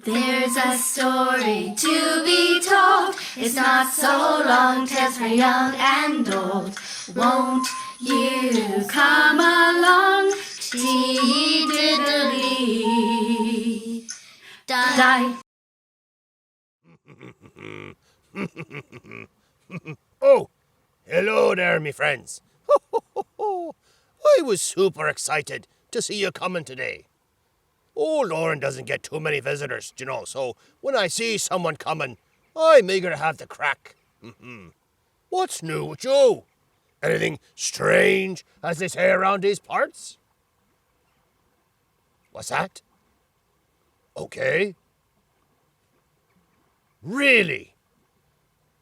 There's a story to be told. It's not so long, tales for young and old. Won't you come along? Diddly die. Oh, hello there, me friends. I was super excited to see you coming today. Old Orin doesn't get too many visitors, so when I see someone coming, I'm eager to have the crack. What's new with you? Anything strange, as they say around these parts? What's that? Okay. Really?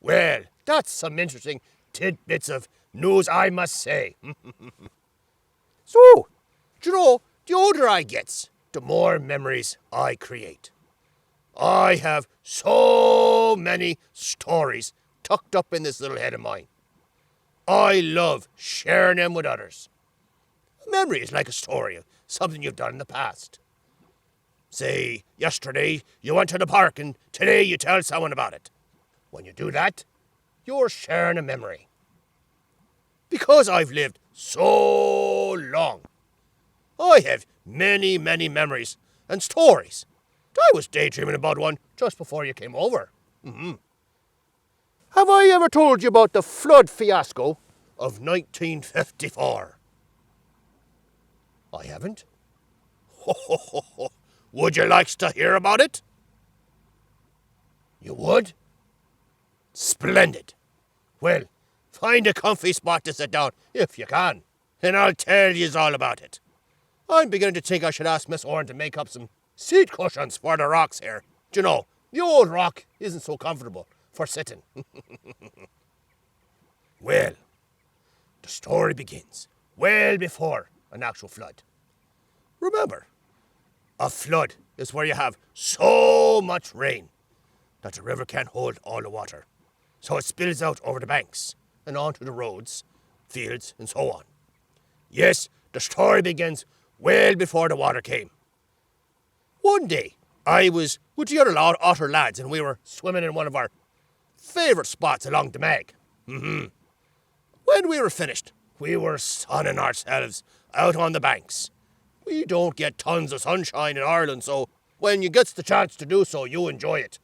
Well, that's some interesting tidbits of news, I must say. So, the older I gets, the more memories I create. I have so many stories tucked up in this little head of mine. I love sharing them with others. A memory is like a story of something you've done in the past. Say, yesterday you went to the park and today you tell someone about it. When you do that, you're sharing a memory. Because I've lived so long, I have many, many memories and stories. I was daydreaming about one just before you came over. Have I ever told you about the flood fiasco of 1954? I haven't? Would you like to hear about it? You would? Splendid. Well, find a comfy spot to sit down, if you can, and I'll tell you all about it. I'm beginning to think I should ask Miss Orin to make up some seat cushions for the rocks here. The old rock isn't so comfortable for sitting. Well, the story begins well before an actual flood. Remember, a flood is where you have so much rain that the river can't hold all the water. So it spills out over the banks and onto the roads, fields, and so on. Yes, the story begins well before the water came. One day, I was with the other otter lads and we were swimming in one of our favourite spots along the Mag. When we were finished, we were sunning ourselves out on the banks. We don't get tons of sunshine in Ireland, so when you get the chance to do so, you enjoy it.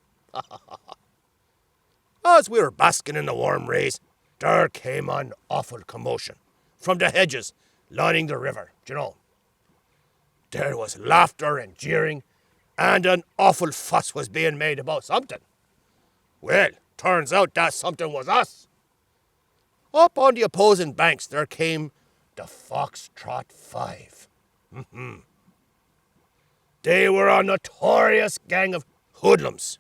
As we were basking in the warm rays, there came an awful commotion from the hedges lining the river, There was laughter and jeering, and an awful fuss was being made about something. Well, turns out that something was us. Up on the opposing banks there came the Foxtrot 5. They were a notorious gang of hoodlums.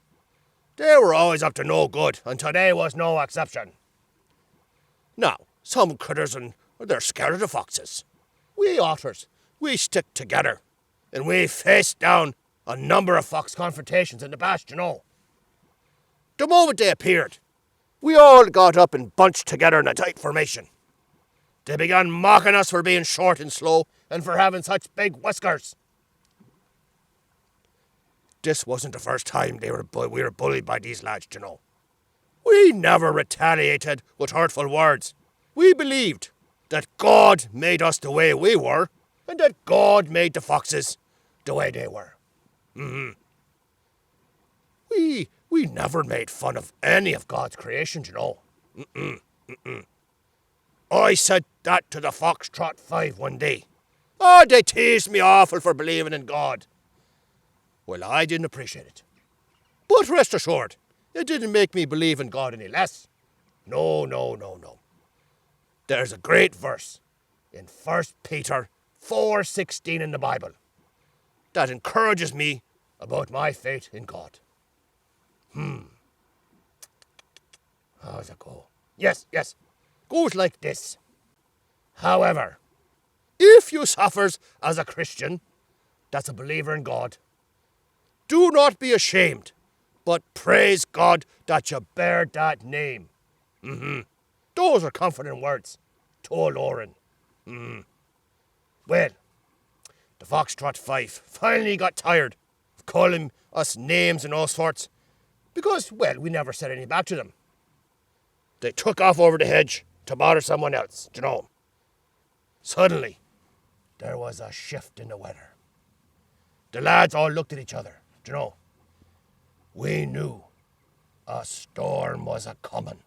They were always up to no good, and today was no exception. Now, some critters they're scared of the foxes. We otters, we stick together, and we faced down a number of fox confrontations in the past, The moment they appeared, we all got up and bunched together in a tight formation. They began mocking us for being short and slow and for having such big whiskers. This wasn't the first time we were bullied by these lads, We never retaliated with hurtful words. We believed that God made us the way we were and that God made the foxes the way they were. We never made fun of any of God's creation, I said that to the Foxtrot 5 one day. They teased me awful for believing in God. Well, I didn't appreciate it. But rest assured, it didn't make me believe in God any less. No. There's a great verse in 1 Peter 4:16 in the Bible that encourages me about my faith in God. How does it go? Yes. Goes like this. However, if you suffers as a Christian, that's a believer in God, do not be ashamed, but praise God that you bear that name. Those are comforting words to old Orin. Well, the Foxtrot 5 finally got tired of calling us names and all sorts, because, well, we never said anything back to them. They took off over the hedge to bother someone else, you know. Suddenly, there was a shift in the weather. The lads all looked at each other, you know. We knew a storm was a-comin'.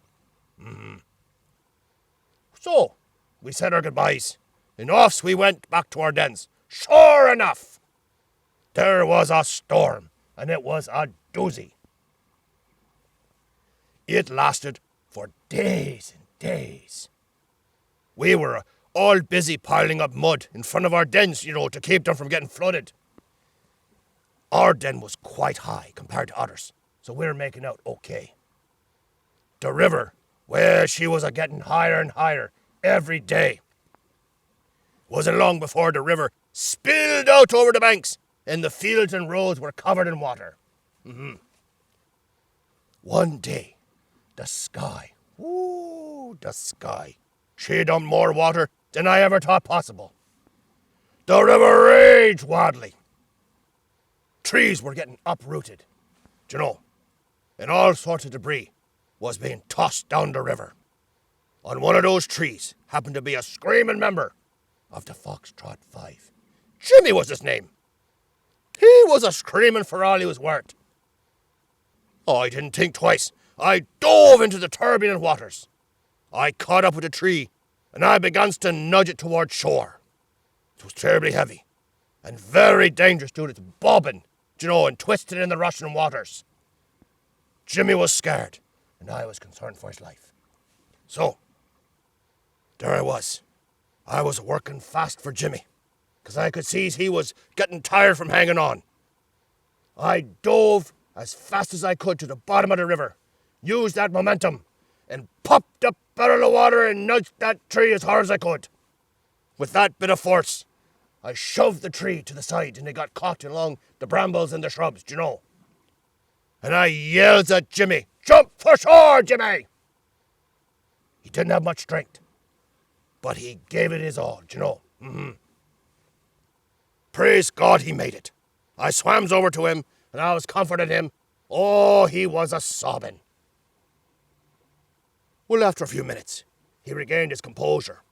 So, we said our goodbyes, and off we went back to our dens. Sure enough, there was a storm, and it was a doozy. It lasted for days and days. We were all busy piling up mud in front of our dens, you know, to keep them from getting flooded. Our den was quite high compared to others, so we were making out okay. The river, well, she was a-getting higher and higher every day. Wasn't long before the river spilled out over the banks, and the fields and roads were covered in water. One day, the sky, she dumped more water than I ever thought possible. The river raged wildly. Trees were getting uprooted, you know, and all sorts of debris was being tossed down the river. On one of those trees happened to be a screaming member of the Foxtrot 5. Jimmy was his name. He was a screaming for all he was worth. Oh, I didn't think twice. I dove into the turbulent waters. I caught up with the tree, and I began to nudge it toward shore. It was terribly heavy, and very dangerous due to its bobbing, you know, and twisting in the rushing waters. Jimmy was scared, and I was concerned for his life. So, there I was. I was working fast for Jimmy, because I could see he was getting tired from hanging on. I dove as fast as I could to the bottom of the river, used that momentum, and popped a barrel of water and nudged that tree as hard as I could. With that bit of force, I shoved the tree to the side and it got caught along the brambles and the shrubs, you know. And I yelled at Jimmy, "Jump for shore, Jimmy!" He didn't have much strength, but he gave it his all, you know. Praise God he made it. I swams over to him and I was comforting him. Oh, he was a-sobbing. Well, after a few minutes, he regained his composure.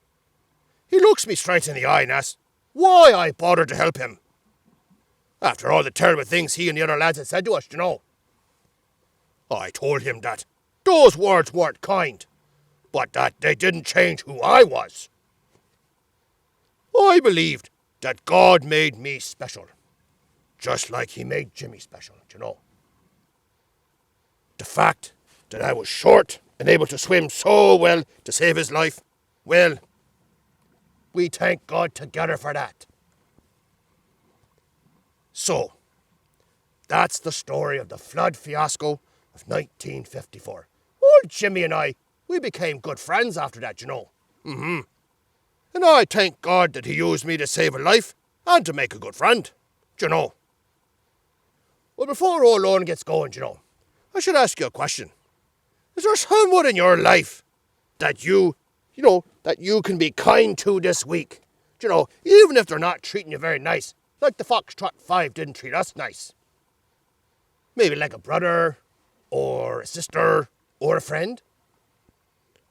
He looks me straight in the eye and asks why I bothered to help him. After all the terrible things he and the other lads had said to us, you know. I told him that those words weren't kind, but that they didn't change who I was. I believed that God made me special, just like he made Jimmy special, you know. The fact that I was short and able to swim so well to save his life, well, we thank God together for that. So, that's the story of the flood fiasco of 1954. Old Jimmy and I, we became good friends after that, you know. And I thank God that he used me to save a life and to make a good friend, you know. Well, before old Orin gets going, you know, I should ask you a question. Is there someone in your life that you can be kind to this week? You know, even if they're not treating you very nice, like the Foxtrot 5 didn't treat us nice. Maybe like a brother, or a sister, or a friend.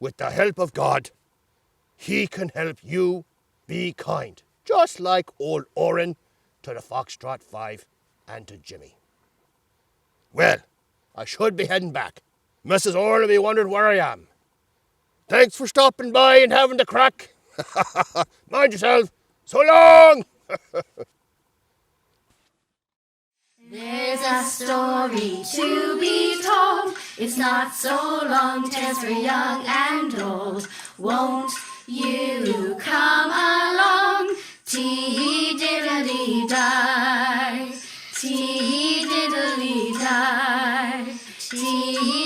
With the help of God, he can help you be kind, just like old Orin to the Foxtrot 5 and to Jimmy. Well, I should be heading back. Mrs. Orin will be wondering where I am. Thanks for stopping by and having the crack. Mind yourself. So long! There's a story to be told. It's not so long, tales for young and old. Won't you come along? Tee-diddly-die, tee-diddly-die, tee